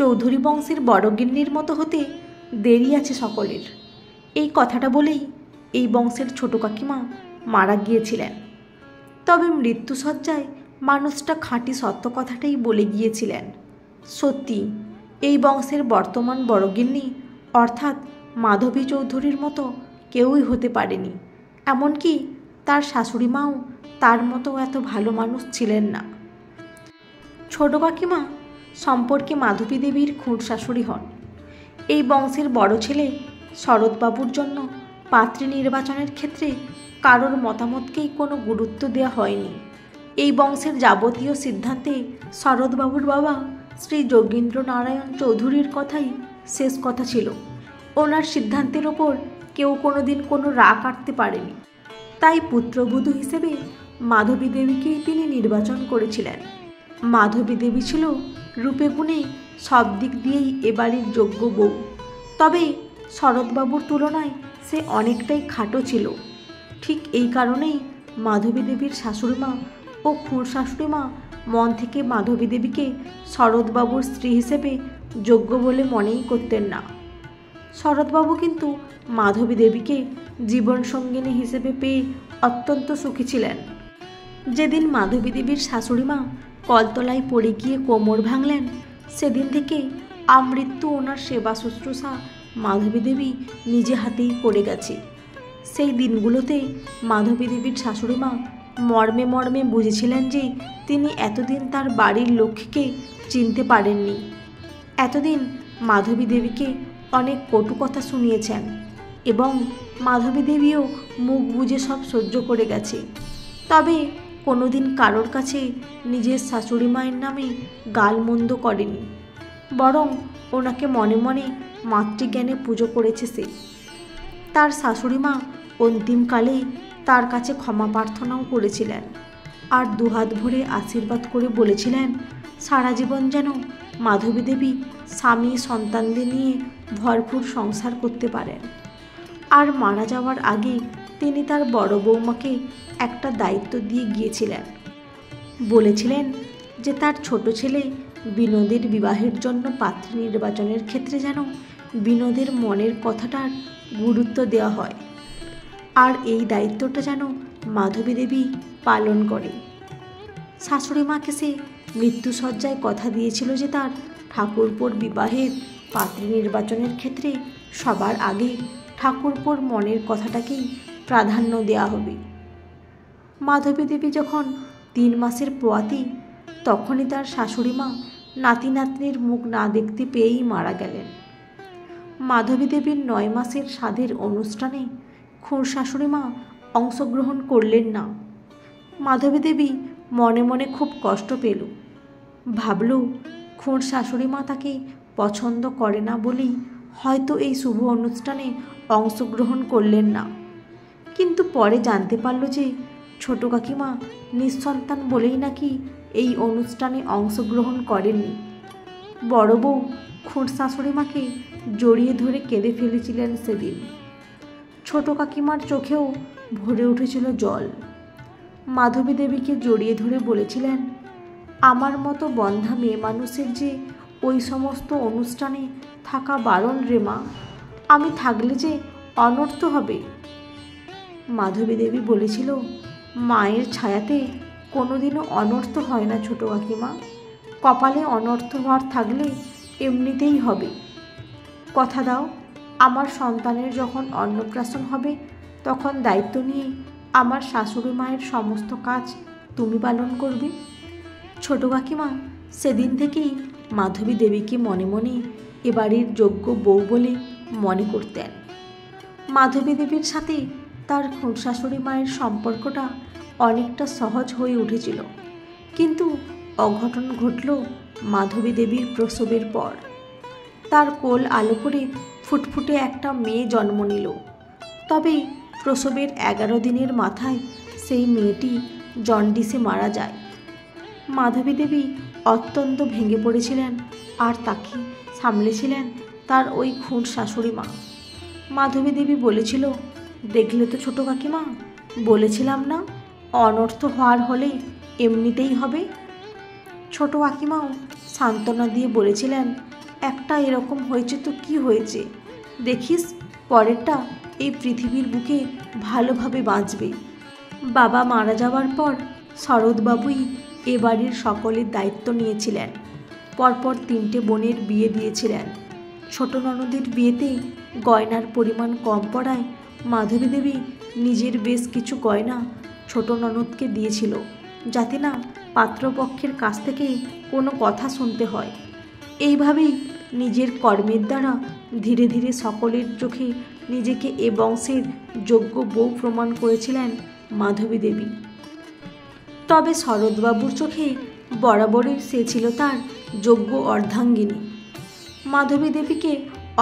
চৌধুরী বংশের বড়গিন্নির মতো হতে দেরি আছে সকলের। এই কথাটা বলেই এই বংশের ছোট কাকিমা মারা গিয়েছিলেন। তবে মৃত্যুসজ্জায় মানুষটা খাঁটি সত্য কথাটাই বলে গিয়েছিলেন। সত্যি এই বংশের বর্তমান বড়গিন্নি অর্থাৎ মাধবী চৌধুরীর মতো কেউই হতে পারেনি। এমনকি তার শাশুড়ি মাও তার মতো এত ভালো মানুষ ছিলেন না। ছোট কাকিমা সম্পর্কে মাধবী দেবীর খুঁড় শাশুড়ি হন। এই বংশের বড় ছেলে শরৎবাবুর জন্য পাত্রী নির্বাচনের ক্ষেত্রে কারোর মতামতকেই কোনো গুরুত্ব দেওয়া হয়নি। এই বংশের যাবতীয় সিদ্ধান্তে শরৎবাবুর বাবা শ্রী যোগীন্দ্রনারায়ণ চৌধুরীর কথাই শেষ কথা ছিল। ওনার সিদ্ধান্তের ওপর কেউ কোনো দিন কোনো রাগ কাটতে পারেনি। তাই পুত্রবধূ হিসেবে মাধবী দেবীকেই তিনি নির্বাচন করেছিলেন। মাধবী দেবী ছিল রূপে গুণে সব দিক দিয়েই এবাড়ির যোগ্য বউ। তবে শরৎবাবুর তুলনায় সে অনেকটাই খাটো ছিল। ঠিক এই কারণেই মাধবী দেবীর শাশুড়িমা ও খুড় শাশুড়িমা মন থেকে মাধবী দেবীকে শরৎবাবুর স্ত্রী হিসেবে যোগ্য বলে মনেই করতেন না। শরৎবাবু কিন্তু মাধবী দেবীকে জীবনসঙ্গিনী হিসেবে পেয়ে অত্যন্ত সুখী ছিলেন। যেদিন মাধবী দেবীর শাশুড়িমা কলতলায় পড়ে গিয়ে কোমর ভাঙলেন, সেদিন থেকে আমৃত্যু ওনার সেবা শুশ্রূষা মাধবী দেবী নিজে হাতেই করে গেছে। সেই দিনগুলোতে মাধবী দেবীর শাশুড়িমা মর্মে মর্মে বুঝেছিলেন যে তিনি এতদিন তার বাড়ির লক্ষ্মীকে চিনতে পারেননি। এতদিন মাধবী দেবীকে অনেক কটু কথা শুনিয়েছেন এবং মাধবী দেবীও মুখ বুজে সব সহ্য করে গেছে। তবে কোনোদিন কারোর কাছে নিজের শাশুড়ি মায়ের নামে গালমন্দ করেনি, বরং ওনাকে মনে মনে মাতৃজ্ঞানে পুজো করেছে সে। তার শাশুড়ি মা অন্তিমকালে তার কাছে ক্ষমা প্রার্থনাও করেছিলেন আর দুহাত ভরে আশীর্বাদ করে বলেছিলেন সারা জীবন যেন মাধবী দেবী স্বামী সন্তানদের নিয়ে ভরপুর সংসার করতে পারেন। আর মারা যাওয়ার আগে তিনি তার বড় বৌমাকে একটা দায়িত্ব দিয়ে গিয়েছিলেন। বলেছিলেন যে তার ছোট ছেলে বিনোদের বিবাহের জন্য পাত্রী নির্বাচনের ক্ষেত্রে যেন বিনোদের মনের কথাটার গুরুত্ব দেওয়া হয়, আর এই দায়িত্বটা যেন মাধবী দেবী পালন করে। শাশুড়ি মাকে সে মৃত্যুসজ্জায় কথা দিয়েছিল যে তার ঠাকুরপোর বিবাহের পাত্রী নির্বাচনের ক্ষেত্রে সবার আগে ঠাকুরপোর মনের কথাটাকেই প্রাধান্য দেওয়া হবে। মাধবী দেবী যখন 3 মাসের পোয়াতি, তখনই তার শাশুড়ি মা নাতি নাতনির মুখ না দেখতে পেয়েই মারা গেলেন। মাধবী দেবীর 9 মাসের সাধের অনুষ্ঠানে খুড় শাশুড়ি মা অংশগ্রহণ করলেন না। মাধবী দেবী মনে মনে খুব কষ্ট পেল। ভাবল খুড় শাশুড়ি মা তাকে পছন্দ করে না বলেই হয়তো এই শুভ অনুষ্ঠানে অংশগ্রহণ করলেন না। কিন্তু পরে জানতে পারল যে ছোট কাকিমা নিঃসন্তান বলেই নাকি এই অনুষ্ঠানে অংশগ্রহণ করেননি। বড় বউ খুড় শাশুড়ি মাকে জড়িয়ে ধরে কেঁদে ফেলেছিলেন সেদিন। ছোট কাকিমার চোখেও ভরে উঠেছিল জল। মাধবী দেবীকে জড়িয়ে ধরে বলেছিলেন, আমার মতো বন্ধা মেয়ে মানুষের যে ওই সমস্ত অনুষ্ঠানে থাকা বারণ রে মা, আমি থাকলে যে অনর্থ হবে। মাধবী দেবী বলেছিল, মায়ের ছায়াতে কোনোদিনও অনর্থ হয় না ছোট কাকিমা, কপালে অনর্থ হওয়ার থাকলে এমনিতেই হবে। কথা দাও, আমার সন্তানের যখন অন্নপ্রাশন হবে তখন দায়িত্ব নিয়ে আমার শাশুড়ি মায়ের সমস্ত কাজ তুমি পালন করবে। ছোট কাকিমা সেদিন থেকেই মাধবী দেবীকে মনে মনে এবাড়ির যোগ্য বউ বলে মনে করতেন। মাধবী দেবীর সাথে তার খুড় শাশুড়ি মায়ের সম্পর্কটা অনেকটা সহজ হয়ে উঠেছিল। কিন্তু অঘটন ঘটল মাধবী দেবীর প্রসবের পর। তার কোল আলো করে ফুটফুটে একটা মেয়ে জন্ম নিল। তবে প্রসবের 11 দিনের মাথায় সেই মেয়েটি জন্ডিসে মারা যায়। মাধবী দেবী অত্যন্ত ভেঙে পড়েছিলেন আর তাকে সামলেছিলেন তার ওই খুড় শাশুড়ি মা। মাধবী দেবী বলেছিল, দেখলে তো ছোট কাকিমা, বলেছিলাম না অনর্থ হওয়ার হলে এমনিতেই হবে। ছোট কাকিমাও সান্ত্বনা দিয়ে বলেছিলেন, একটা এরকম হয়েছে তো কি হয়েছে, দেখিস পরেরটা এই পৃথিবীর বুকে ভালোভাবে বাঁচবে। বাবা মারা যাওয়ার পর শরৎবাবুই এ বাড়ির সকলের দায়িত্ব নিয়েছিলেন। পরপর 3টে বোনের বিয়ে দিয়েছিলেন। ছোট ননদের বিয়েতে গয়নার পরিমাণ কম পড়ায় মাধবী দেবী নিজের বেশ কিছু গয়না ছোট ননদকে দিয়েছিল, যাতে না পাত্রপক্ষের কাছ থেকে কোনো কথা শুনতে হয়। এইভাবেই নিজের কর্মের দ্বারা ধীরে ধীরে সকলের চোখে নিজেকে এ বংশের যোগ্য বউ প্রমাণ করেছিলেন মাধবী দেবী। তবে শরৎবাবুর চোখে বরাবরই সে ছিল তার যোগ্য অর্ধাঙ্গিনী। মাধবী দেবীকে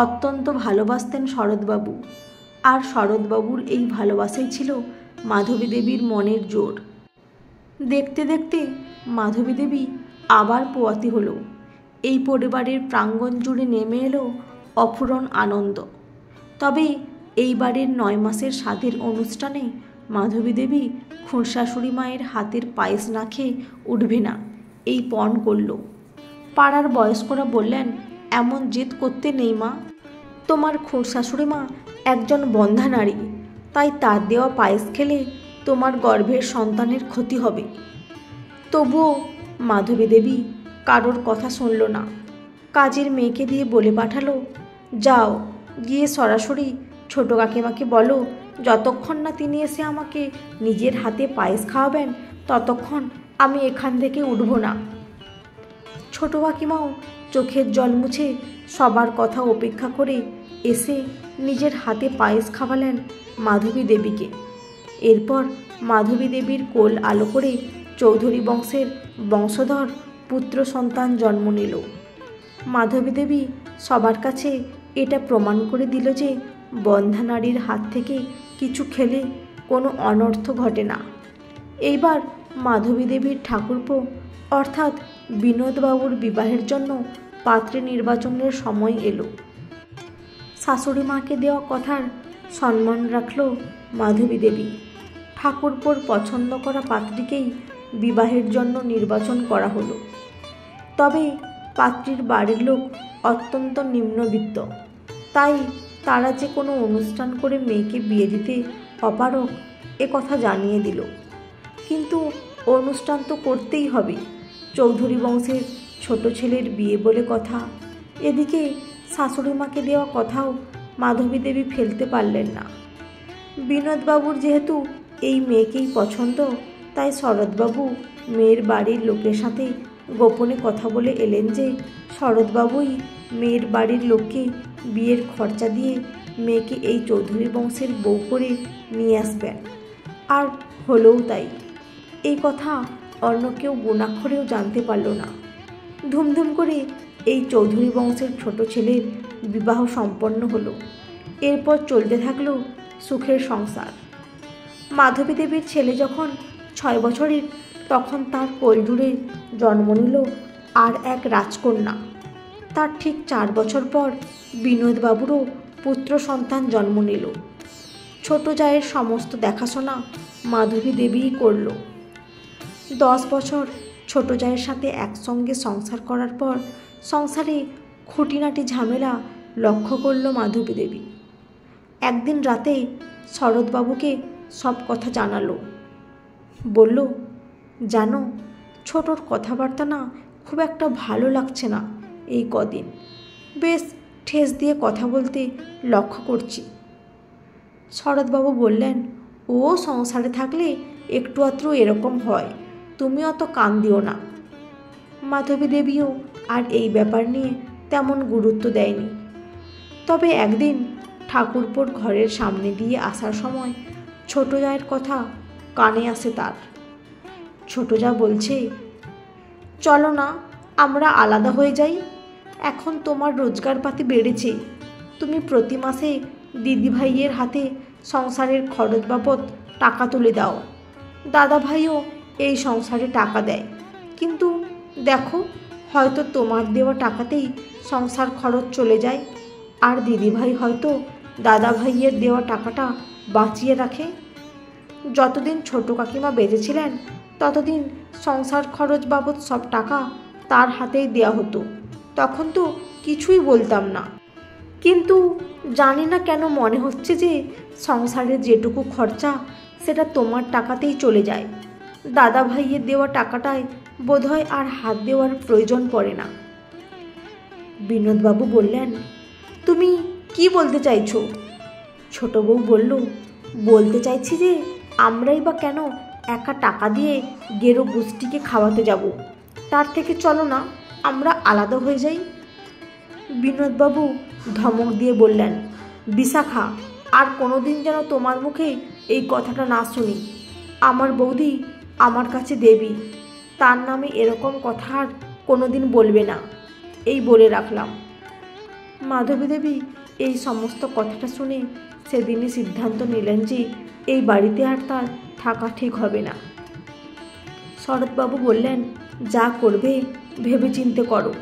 অত্যন্ত ভালোবাসতেন শরৎবাবু, আর শরৎবাবুর এই ভালোবাসাই ছিল মাধবী দেবীর মনের জোর। দেখতে দেখতে মাধবী দেবী আবার পোয়াতি হলো। এই পরিবারের প্রাঙ্গণ জুড়ে নেমে এলো অফুরন আনন্দ। তবে এই বাড়ির 9 মাসের স্বাদের অনুষ্ঠানে মাধবী দেবী খুড়শাশুড়ি মায়ের হাতের পায়েস না খেয়ে উঠবে না, এই পণ করল। পাড়ার বয়স্করা বললেন, এমন জেদ করতে নেই মা, তোমার খুড়শাশুড়ি মা একজন বন্ধা নারী, তাই তার দেওয়া পায়েস খেলে তোমার গর্ভের সন্তানের ক্ষতি হবে। তবুও মাধবী দেবী কারোর কথা শুনল না। কাজের মেয়েকে দিয়ে বলে পাঠালো, যাও গিয়ে সরাসরি ছোটো কাকিমাকে বলো যতক্ষণ না তিনি এসে আমাকে নিজের হাতে পায়েস খাওয়াবেন ততক্ষণ আমি এখান থেকে উঠব না। ছোটো কাকিমাও চোখের জল মুছে সবার কথা উপেক্ষা করে এসে নিজের হাতে পায়েস খাওয়ালেন মাধবী দেবীকে। এরপর মাধবী দেবীর কোল আলো করে চৌধুরী বংশের বংশধর পুত্র সন্তান জন্ম নিল। মাধবী দেবী সবার কাছে এটা প্রমাণ করে দিল যে বন্ধা নারীর হাত থেকে কিছু খেলে কোনো অনর্থ ঘটে না। এইবার মাধবী দেবীর ঠাকুরপো অর্থাৎ বিনোদবাবুর বিবাহের জন্য পাত্রী নির্বাচনের সময় এলো। শাশুড়ি মাকে দেওয়া কথার সম্মান রাখল মাধবী দেবী। ঠাকুরপোর পছন্দ করা পাত্রীকেই বিবাহের জন্য নির্বাচন করা হলো। তবে পাত্রীর বাড়ির লোক অত্যন্ত নিম্নবিত্ত, তাই তারা যে কোনো অনুষ্ঠান করে মেয়েকে বিয়ে দিতে অপারগ এ কথা জানিয়ে দিল। কিন্তু অনুষ্ঠান তো করতেই হবে, চৌধুরী বংশের ছোট ছেলের বিয়ে বলে কথা। এদিকে শাশুড়ি মাকে দেওয়া কথাও মাধবী দেবী ফেলতে পারলেন না। বিনোদবাবুর যেহেতু এই মেয়েকেই পছন্দ, তাই শরৎবাবু মেয়ের বাড়ির লোকের সাথে গোপনে কথা বলে এলেন যে শরৎবাবুই মেয়ের বাড়ির লোককে বিয়ের খরচা দিয়ে মেয়েকে এই চৌধুরী বংশের বউ করে নিয়ে আসবেন। আর হলোও তাই। এই কথা অন্য কেউ গুণাক্ষরেও জানতে পারল না। ধুমধুম করে এই চৌধুরী বংশের ছোট ছেলের বিবাহ সম্পন্ন হলো। এরপর চলতে থাকলো সুখের সংসার। মাধবী দেবীর ছেলে যখন 6 বছরের, তখন তার কোলজুড়ে জন্ম নিল আর এক রাজকন্যা। তার ঠিক 4 বছর পর বিনোদবাবুরও পুত্র সন্তান জন্ম নিল। ছোট জায়ের সমস্ত দেখাশোনা মাধবী দেবীই করল। 10 বছর ছোট জায়ের সাথে একসঙ্গে সংসার করার পর সংসারে খুঁটিনাটি ঝামেলা লক্ষ্য করল মাধবী দেবী। একদিন রাতে শরৎবাবুকে সব কথা জানালো। বলল, জানো ছোটোর কথাবার্তা না খুব একটা ভালো লাগছে না এই কদিন, বেশ ঠেস দিয়ে কথা বলতে লক্ষ্য করছি। শরৎবাবু বললেন, ও সংসারে থাকলে একটু আধটু এরকম হয়, তুমি অত কান দিও না। মাধবী দেবীও আর এই ব্যাপার নিয়ে তেমন গুরুত্ব দেয়নি। তবে একদিন ঠাকুরপোর ঘরের সামনে দিয়ে আসার সময় ছোট জায়ের কথা কানে আসে তার। ছোট জা বলছে, চলো না আমরা আলাদা হয়ে যাই, এখন তোমার রোজগারপাতি বেড়েছে, তুমি প্রতি মাসে দিদিভাইয়ের হাতে সংসারের খরচ বাবদ টাকা তুলে দাও। দাদা ভাইও এই সংসারে টাকা দেয়, কিন্তু দেখো হয়তো তোমার দেওয়া টাকাতেই সংসার খরচ চলে যায়, আর দিদিভাই হয়তো দাদা ভাইয়ের দেওয়া টাকাটা বাঁচিয়ে রাখে। যতদিন ছোট কাকিমা বেঁচে ছিলেন ততদিন সংসার খরচ বাবদ সব টাকা তার হাতেই দেওয়া হতো, তখন তো কিছুই বলতাম না, কিন্তু জানি না কেন মনে হচ্ছে যে সংসারের যেটুকু খরচা সেটা তোমার টাকাতেই চলে যায়। দাদা ভাইয়ের দেওয়া টাকাটায় বোধহয় আর হাত দেওয়ার প্রয়োজন পড়ে না। বিনোদবাবু বললেন, তুমি কি বলতে চাইছো? ছোট বউ বলল, বলতে চাইছি যে আমরাই বা কেন একা টাকা দিয়ে গেরো গোষ্ঠীকে খাওয়াতে যাব? তার থেকে চলো না আমরা আলাদা হয়ে যাই। বিনোদবাবু ধমক দিয়ে বললেন, বিশাখা, আর কোনোদিন যেন তোমার মুখে এই কথাটা না শুনি। আমার বৌদি আমার কাছে দেবী, তার নামে এরকম কথা আর কোনোদিন বলবে না, এই বলে রাখলাম। মাধবী দেবী এই সমস্ত কথাটা শুনে সেদিনই সিদ্ধান্ত নিলেন যে এই বাড়িতে আর তার থাকা ঠিক হবে না। শরৎবাবু বললেন, যা করবে ভেবেচিন্তে করো,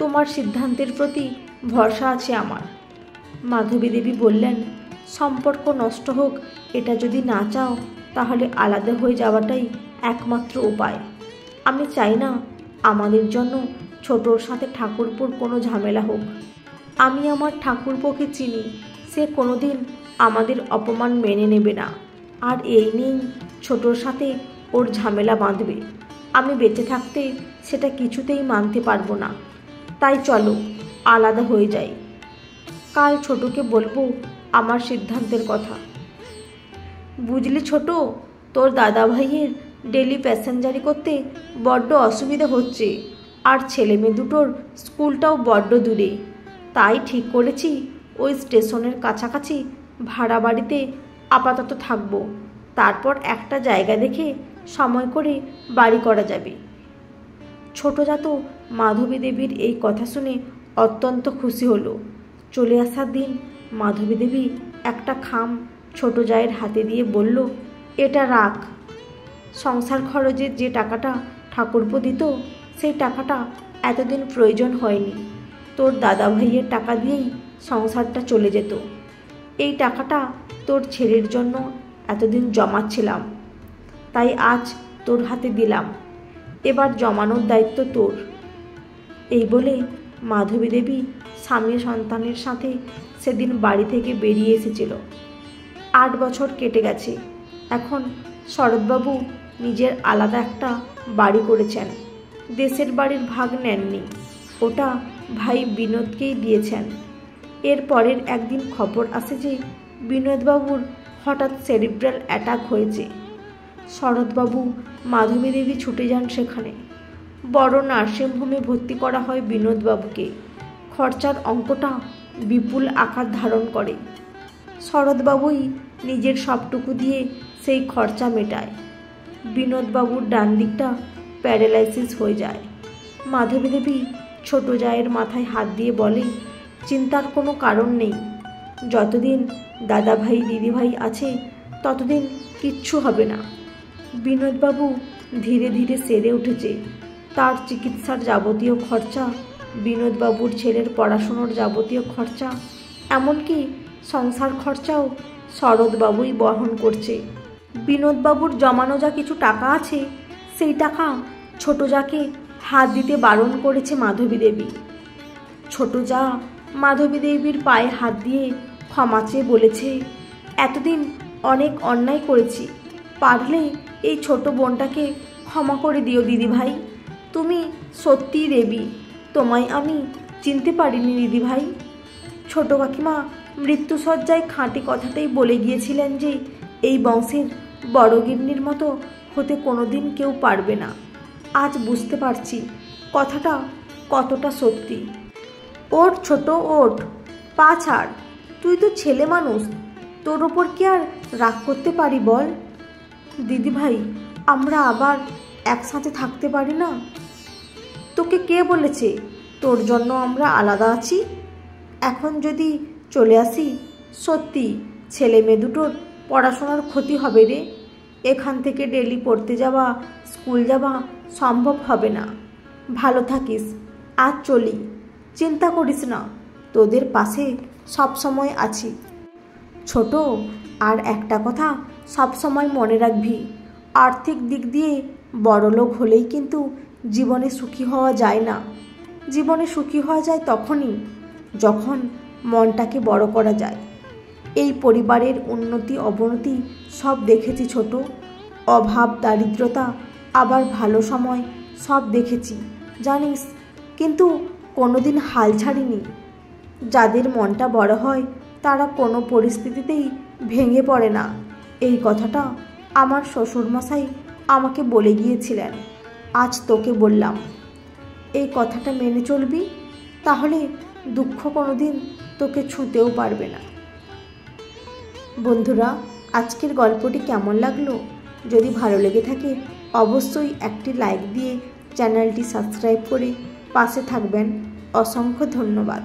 তোমার সিদ্ধান্তের প্রতি ভরসা আছে আমার। মাধবী দেবী বললেন, সম্পর্ক নষ্ট হোক এটা যদি না চাও তাহলে আলাদা হয়ে যাওয়াটাই একমাত্র উপায়। আমি চাই না আমাদের জন্য ছোটোর সাথে ঠাকুরপোর কোনো ঝামেলা হোক। আমি আমার ঠাকুরপোকে চিনি, সে কোনোদিন আমাদের অপমান মেনে নেবে না, আর এই নিয়েই ছোটোর সাথে ওর ঝামেলা বাঁধবে। আমি বেঁচে থাকতে সেটা কিছুতেই মানতে পারবো না। তাই চলো আলাদা হয়ে যাই। কাল ছোটোকে বলবো আমার সিদ্ধান্তের কথা। বুঝলি ছোট, তোর দাদা ভাইয়ের ডেলি প্যাসেঞ্জারি করতে বড্ড অসুবিধা হচ্ছে, আর ছেলে মেয়ে দুটোর স্কুলটাও বড্ড দূরে। তাই ঠিক করেছি ওই স্টেশনের কাছাকাছি ভাড়া বাড়িতে আপাতত থাকবো, তারপর একটা জায়গা দেখে সময় করে বাড়ি করা যাবে। ছোটজাত মাধবী দেবীর এই কথা শুনে অত্যন্ত খুশি হলো। চলে আসার দিন মাধবী দেবী একটা খাম ছোট জায়ের হাতে দিয়ে বলল, এটা রাখ। সংসার খরচের যে টাকাটা ঠাকুরপো দিত সেই টাকাটা এতদিন প্রয়োজন হয়নি, তোর দাদা ভাইয়ের টাকা দিয়েই সংসারটা চলে যেত। এই টাকাটা তোর ছেলের জন্য এতদিন জমাচ্ছিলাম, তাই আজ তোর হাতে দিলাম, এবার জমানোর দায়িত্ব তোর। এই বলে মাধবী দেবী স্বামী সন্তানের সাথে সেদিন বাড়ি থেকে বেরিয়ে এসেছিল। 8 বছর কেটে গেছে। এখন শরৎবাবু নিজের আলাদা একটা বাড়ি করেছেন। দেশের বাড়ির ভাগ নেননি, ওটা ভাই বিনোদকেই দিয়েছেন। এর পরের একদিন খবর আসে যে বিনোদবাবুর হঠাৎ সেরিব্রাল অ্যাটাক হয়েছে। শরৎবাবু মাধবী দেবী ছুটে যান সেখানে। বড় নার্সিংহোমে ভর্তি করা হয় বিনোদবাবুকে। খরচার অঙ্কটা বিপুল আকার ধারণ করে। শরৎবাবুই নিজের সবটুকু দিয়ে সেই খরচা মেটায়। বিনোদবাবুর ডান দিকটা প্যারালাইসিস হয়ে যায়। মাধবী দেবী ছোট জায়ের মাথায় হাত দিয়ে বলে, চিন্তার কোনো কারণ নেই, যতদিন দাদাভাই দিদিভাই আছে ততদিন কিচ্ছু হবে না। বিনোদবাবু ধীরে ধীরে সেরে উঠেছে। তার চিকিৎসার যাবতীয় খরচা, বিনোদবাবুর ছেলের পড়াশুনোর যাবতীয় খরচা, এমনকি সংসার খরচাও শরৎবাবুই বহন করছে। বিনোদবাবুর জমানো যা কিছু টাকা আছে সেই টাকা ছোট জাকে হাত দিতে বারণ করেছে মাধবী দেবী। ছোট যা মাধবী দেবীর পায়ে হাত দিয়ে ক্ষমা চেয়ে বলেছে, এতদিন অনেক অন্যায় করেছি, পারলে এই ছোট বোনটাকে ক্ষমা করে দিও দিদিভাই। তুমি সত্যিই দেবী, তোমায় আমি চিনতে পারিনি দিদিভাই। ছোট কাকিমা মৃত্যুসজ্জায় খাঁটি কথাতেই বলে গিয়েছিলেন যে এই বংশের বড় গিন্নির মতো হতে কোনোদিন কেউ পারবে না। আজ বুঝতে পারছি কথাটা কতটা সত্যি। ওঠ ছোট, ওঠ, পা ছাড়, তুই তো ছেলে মানুষ, তোর ওপর কি আর রাগ করতে পারি বল? দিদিভাই, আমরা আবার একসাথে থাকতে পারি না? তোকে কে বলেছে তোর জন্য আমরা আলাদা আছি? এখন যদি চলে আসি সত্যি ছেলে মেয়ে দুটোর পড়াশোনার ক্ষতি হবে রে। এখান থেকে ডেলি পড়তে যাওয়া, স্কুল যাওয়া সম্ভব হবে না। ভালো থাকিস, আজ চলি, চিন্তা করিস না, তোদের পাশে সব সময় আছি। ছোট, আর একটা কথা সব সময় মনে রাখবি, আর্থিক দিক দিয়ে বড়লোক হলেই কিন্তু জীবনে সুখী হওয়া যায় না। জীবনে সুখী হওয়া যায় তখনই যখন মনটাকে বড় করা যায়। এই পরিবারের উন্নতি অবনতি সব দেখেছি ছোট, অভাব দারিদ্রতা আবার ভালো সময় সব দেখেছি জানিস, কিন্তু কোনোদিন হাল ছাড়িনি। যাদের মনটা বড় হয় তারা কোনো পরিস্থিতিতেই ভেঙে পড়ে না, এই কথাটা আমার শ্বশুরমশাই আমাকে বলে গিয়েছিলেন। আজ তোকে বললাম, এই কথাটা মেনে চলবি, তাহলে দুঃখ কোনোদিন তোকে ছুঁতেও পারবে না। বন্ধুরা, আজকের গল্পটি কেমন লাগলো? যদি ভালো লেগে থাকে অবশ্যই একটি লাইক দিয়ে চ্যানেলটি সাবস্ক্রাইব করে পাশে থাকবেন। অসংখ্য ধন্যবাদ।